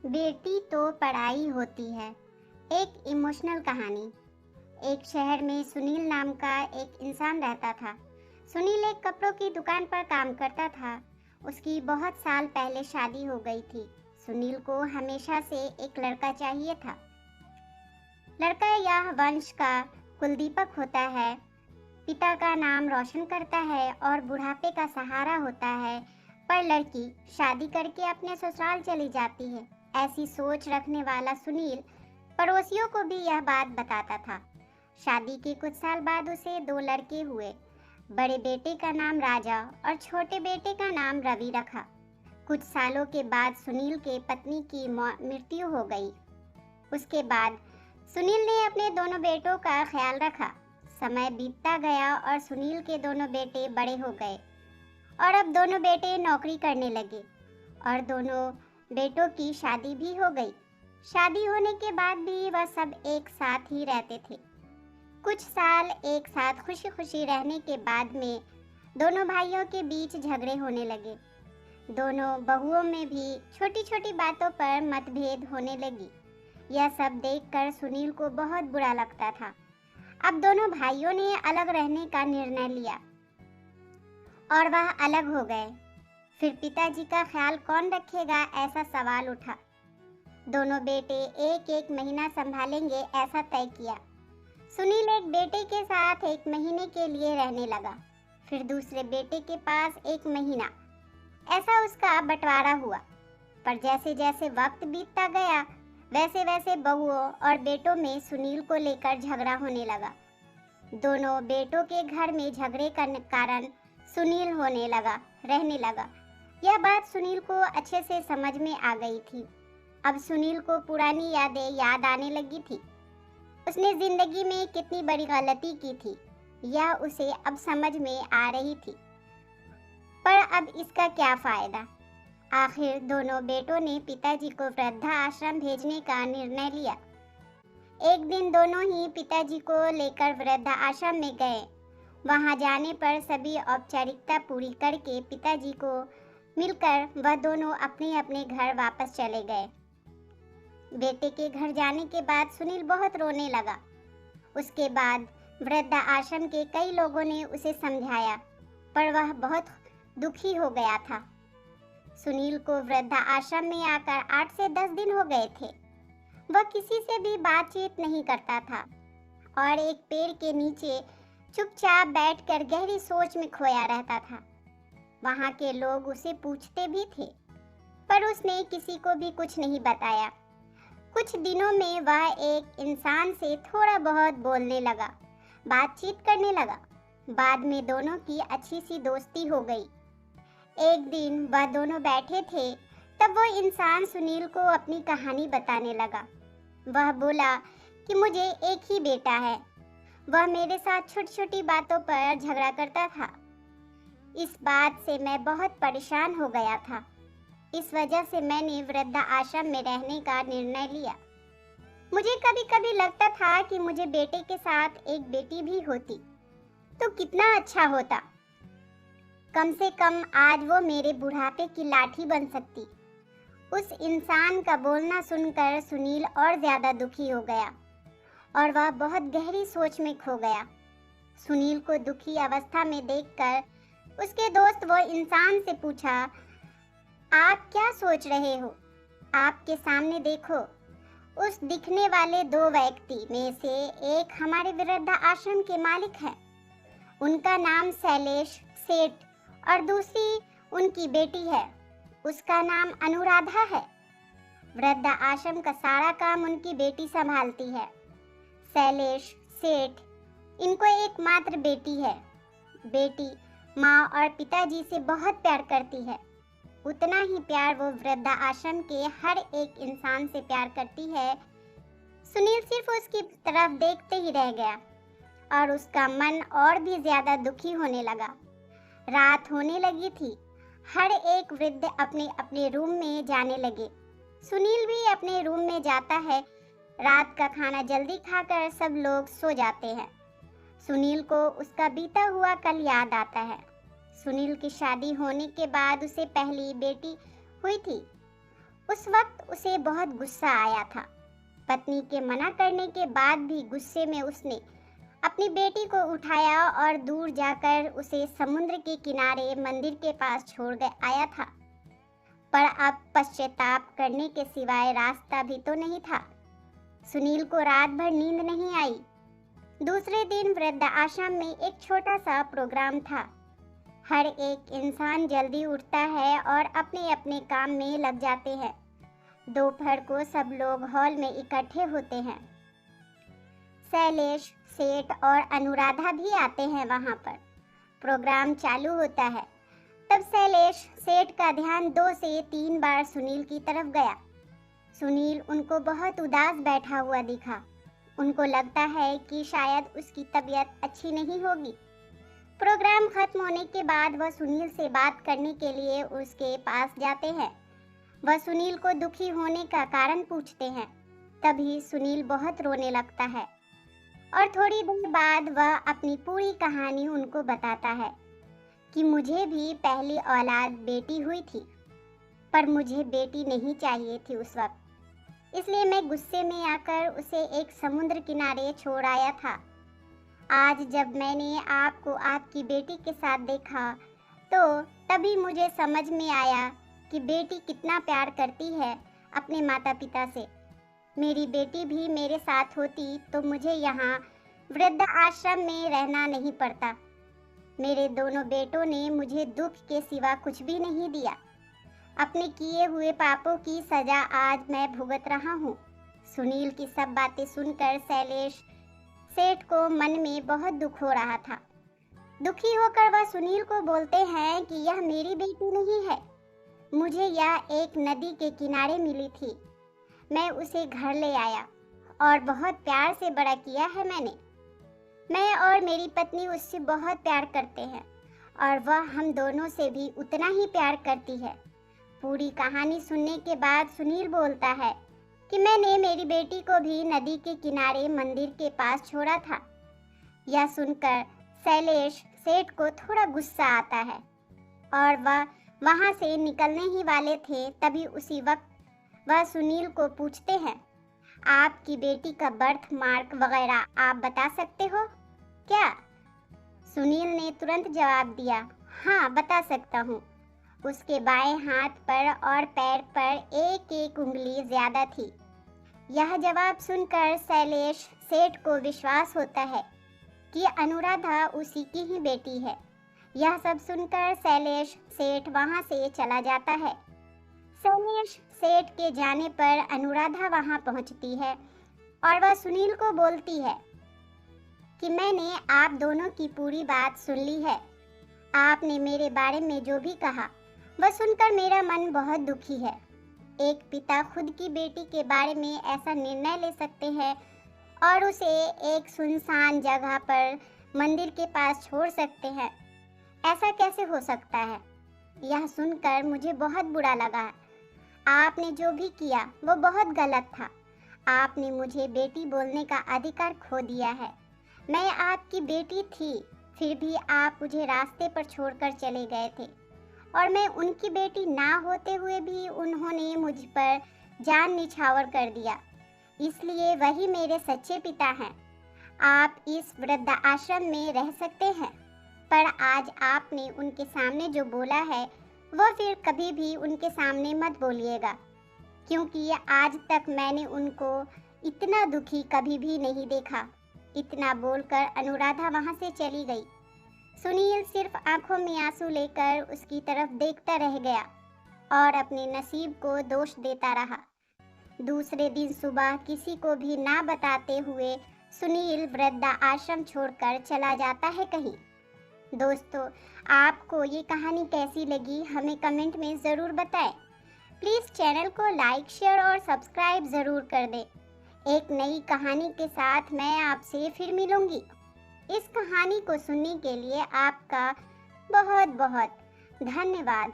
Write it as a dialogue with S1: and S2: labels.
S1: बेटी तो पढ़ाई होती है। एक इमोशनल कहानी। एक शहर में सुनील नाम का एक इंसान रहता था। सुनील एक कपड़ों की दुकान पर काम करता था। उसकी बहुत साल पहले शादी हो गई थी। सुनील को हमेशा से एक लड़का चाहिए था। लड़का यह वंश का कुलदीपक होता है, पिता का नाम रोशन करता है और बुढ़ापे का सहारा होता है। पर लड़की शादी करके अपने ससुराल चली जाती है। ऐसी सोच रखने वाला सुनील पड़ोसियों को भी यह बात बताता था। शादी के कुछ साल बाद उसे दो लड़के हुए। बड़े बेटे का नाम राजा और छोटे बेटे का नाम रवि रखा। कुछ सालों के बाद सुनील के पत्नी की मृत्यु हो गई। उसके बाद सुनील ने अपने दोनों बेटों का ख्याल रखा। समय बीतता गया और सुनील के दोनों बेटे बड़े हो गए और अब दोनों बेटे नौकरी करने लगे और दोनों बेटों की शादी भी हो गई। शादी होने के बाद भी वह सब एक साथ ही रहते थे। कुछ साल एक साथ खुशी खुशी रहने के बाद में दोनों भाइयों के बीच झगड़े होने लगे। दोनों बहुओं में भी छोटी छोटी बातों पर मतभेद होने लगी। यह सब देखकर सुनील को बहुत बुरा लगता था। अब दोनों भाइयों ने अलग रहने का निर्णय लिया और वह अलग हो गए। फिर पिताजी का ख्याल कौन रखेगा, ऐसा सवाल उठा। दोनों बेटे एक एक महीना संभालेंगे, ऐसा तय किया। सुनील एक बेटे के साथ एक महीने के लिए रहने लगा, फिर दूसरे बेटे के पास एक महीना। ऐसा उसका बंटवारा हुआ। पर जैसे जैसे वक्त बीतता गया वैसे वैसे बहुओं और बेटों में सुनील को लेकर झगड़ा होने लगा। दोनों बेटों के घर में झगड़े का कारण सुनील रहने लगा। यह बात सुनील को अच्छे से समझ में आ गई थी। अब सुनील को पुरानी यादें याद आने लगी थी। उसने जिंदगी में कितनी बड़ी गलती की थी, यह उसे अब समझ में आ रही थी। पर अब इसका क्या फायदा। आखिर दोनों बेटों ने पिताजी को वृद्धा आश्रम भेजने का निर्णय लिया। एक दिन दोनों ही पिताजी को लेकर वृद्धा आश्रम में गए। वहां जाने पर सभी औपचारिकता पूरी करके पिताजी को मिलकर वह दोनों अपने अपने घर वापस चले गए। बेटे के घर जाने के बाद सुनील बहुत रोने लगा। उसके बाद वृद्धा आश्रम के कई लोगों ने उसे समझाया, पर वह बहुत दुखी हो गया था। सुनील को वृद्धा आश्रम में आकर 8 से 10 दिन हो गए थे। वह किसी से भी बातचीत नहीं करता था और एक पेड़ के नीचे चुपचाप बैठकर गहरी सोच में खोया रहता था। वहां के लोग उसे पूछते भी थे, पर उसने किसी को भी कुछ नहीं बताया। कुछ दिनों में वह एक इंसान से थोड़ा बहुत बोलने लगा, बातचीत करने लगा। बाद में दोनों की अच्छी सी दोस्ती हो गई। एक दिन वह दोनों बैठे थे, तब वो इंसान सुनील को अपनी कहानी बताने लगा। वह बोला कि मुझे एक ही बेटा है। वह मेरे साथ छोटी छोटी बातों पर झगड़ा करता था। इस बात से मैं बहुत परेशान हो गया था। इस वजह से मैंने वृद्धा आश्रम में रहने का निर्णय लिया। मुझे कभी कभी लगता था कि मुझे बेटे के साथ एक बेटी भी होती तो कितना अच्छा होता। कम से कम आज वो मेरे बुढ़ापे की लाठी बन सकती। उस इंसान का बोलना सुनकर सुनील और ज्यादा दुखी हो गया और वह बहुत गहरी सोच में खो गया। सुनील को दुखी अवस्था में देखकर उसके दोस्त वो इंसान से पूछा, आप क्या सोच रहे हो? आपके सामने देखो। उस दिखने वाले दो व्यक्ति में से एक हमारे वृद्धा आश्रम के मालिक हैं। उनका नाम शैलेश सेठ और दूसरी उनकी बेटी है, उसका नाम अनुराधा है। वृद्धा आश्रम का सारा काम उनकी बेटी संभालती है। शैलेश सेठ इनको एकमात्र बेटी है। बेटी माँ और पिताजी से बहुत प्यार करती है। उतना ही प्यार वो वृद्धा आश्रम के हर एक इंसान से प्यार करती है। सुनील सिर्फ उसकी तरफ देखते ही रह गया और उसका मन और भी ज्यादा दुखी होने लगा। रात होने लगी थी। हर एक वृद्ध अपने अपने रूम में जाने लगे। सुनील भी अपने रूम में जाता है। रात का खाना जल्दी खाकर सब लोग सो जाते हैं। सुनील को उसका बीता हुआ कल याद आता है। सुनील की शादी होने के बाद उसे पहली बेटी हुई थी। उस वक्त उसे बहुत गुस्सा आया था। पत्नी के मना करने के बाद भी गुस्से में उसने अपनी बेटी को उठाया और दूर जाकर उसे समुद्र के किनारे मंदिर के पास छोड़ गए आया था। पर अब पश्चाताप करने के सिवाय रास्ता भी तो नहीं था। सुनील को रात भर नींद नहीं आई। दूसरे दिन वृद्ध आश्रम में एक छोटा सा प्रोग्राम था। हर एक इंसान जल्दी उठता है और अपने अपने काम में लग जाते हैं। दोपहर को सब लोग हॉल में इकट्ठे होते हैं। शैलेश, सेठ और अनुराधा भी आते हैं वहां पर। प्रोग्राम चालू होता है। तब शैलेश सेठ का ध्यान 2 से 3 बार सुनील की तरफ गया। सुनील उनको बहुत उदास बैठा हुआ दिखा। उनको लगता है कि शायद उसकी तबीयत अच्छी नहीं होगी। प्रोग्राम खत्म होने के बाद वह सुनील से बात करने के लिए उसके पास जाते हैं। वह सुनील को दुखी होने का कारण पूछते हैं। तभी सुनील बहुत रोने लगता है और थोड़ी देर बाद वह अपनी पूरी कहानी उनको बताता है कि मुझे भी पहली औलाद बेटी हुई थी, पर मुझे बेटी नहीं चाहिए थी उस वक्त, इसलिए मैं गुस्से में आकर उसे एक समुद्र किनारे छोड़ आया था। आज जब मैंने आपको आपकी बेटी के साथ देखा तो तभी मुझे समझ में आया कि बेटी कितना प्यार करती है अपने माता पिता से। मेरी बेटी भी मेरे साथ होती तो मुझे यहाँ वृद्ध आश्रम में रहना नहीं पड़ता। मेरे दोनों बेटों ने मुझे दुख के सिवा कुछ भी नहीं दिया। अपने किए हुए पापों की सजा आज मैं भुगत रहा हूँ। सुनील की सब बातें सुनकर शैलेश सेठ को मन में बहुत दुख हो रहा था। दुखी होकर वह सुनील को बोलते हैं कि यह मेरी बेटी नहीं है, मुझे यह एक नदी के किनारे मिली थी। मैं उसे घर ले आया और बहुत प्यार से बड़ा किया है मैंने। मैं और मेरी पत्नी उससे बहुत प्यार करते हैं और वह हम दोनों से भी उतना ही प्यार करती है। पूरी कहानी सुनने के बाद सुनील बोलता है कि मैंने मेरी बेटी को भी नदी के किनारे मंदिर के पास छोड़ा था। यह सुनकर शैलेश सेठ को थोड़ा गुस्सा आता है और वह वहां से निकलने ही वाले थे। तभी उसी वक्त वह सुनील को पूछते हैं, आपकी बेटी का बर्थ मार्क वगैरह आप बता सकते हो क्या? सुनील ने तुरंत जवाब दिया, हाँ बता सकता हूँ। उसके बाएं हाथ पर और पैर पर एक एक उंगली ज्यादा थी। यह जवाब सुनकर शैलेश सेठ को विश्वास होता है कि अनुराधा उसी की ही बेटी है। यह सब सुनकर शैलेश सेठ वहां से चला जाता है। शैलेश सेठ के जाने पर अनुराधा वहां पहुंचती है और वह सुनील को बोलती है कि मैंने आप दोनों की पूरी बात सुन ली है। आपने मेरे बारे में जो भी कहा वह सुनकर मेरा मन बहुत दुखी है। एक पिता खुद की बेटी के बारे में ऐसा निर्णय ले सकते हैं और उसे एक सुनसान जगह पर मंदिर के पास छोड़ सकते हैं। ऐसा कैसे हो सकता है? यह सुनकर मुझे बहुत बुरा लगा। आपने जो भी किया वो बहुत गलत था। आपने मुझे बेटी बोलने का अधिकार खो दिया है। मैं आपकी बेटी थी, फिर भी आप मुझे रास्ते पर छोड़कर चले गए थे और मैं उनकी बेटी ना होते हुए भी उन्होंने मुझ पर जान निछावर कर दिया। इसलिए वही मेरे सच्चे पिता हैं। आप इस वृद्ध आश्रम में रह सकते हैं, पर आज आपने उनके सामने जो बोला है वह फिर कभी भी उनके सामने मत बोलिएगा, क्योंकि आज तक मैंने उनको इतना दुखी कभी भी नहीं देखा। इतना बोलकर अनुराधा वहां से चली गई। सुनील सिर्फ आंखों में आंसू लेकर उसकी तरफ देखता रह गया और अपने नसीब को दोष देता रहा। दूसरे दिन सुबह किसी को भी ना बताते हुए सुनील वृद्ध आश्रम छोड़कर चला जाता है कहीं। दोस्तों, आपको ये कहानी कैसी लगी हमें कमेंट में ज़रूर बताएं। प्लीज़ चैनल को लाइक, शेयर और सब्सक्राइब ज़रूर कर दें। एक नई कहानी के साथ मैं आपसे फिर मिलूंगी। इस कहानी को सुनने के लिए आपका बहुत बहुत धन्यवाद।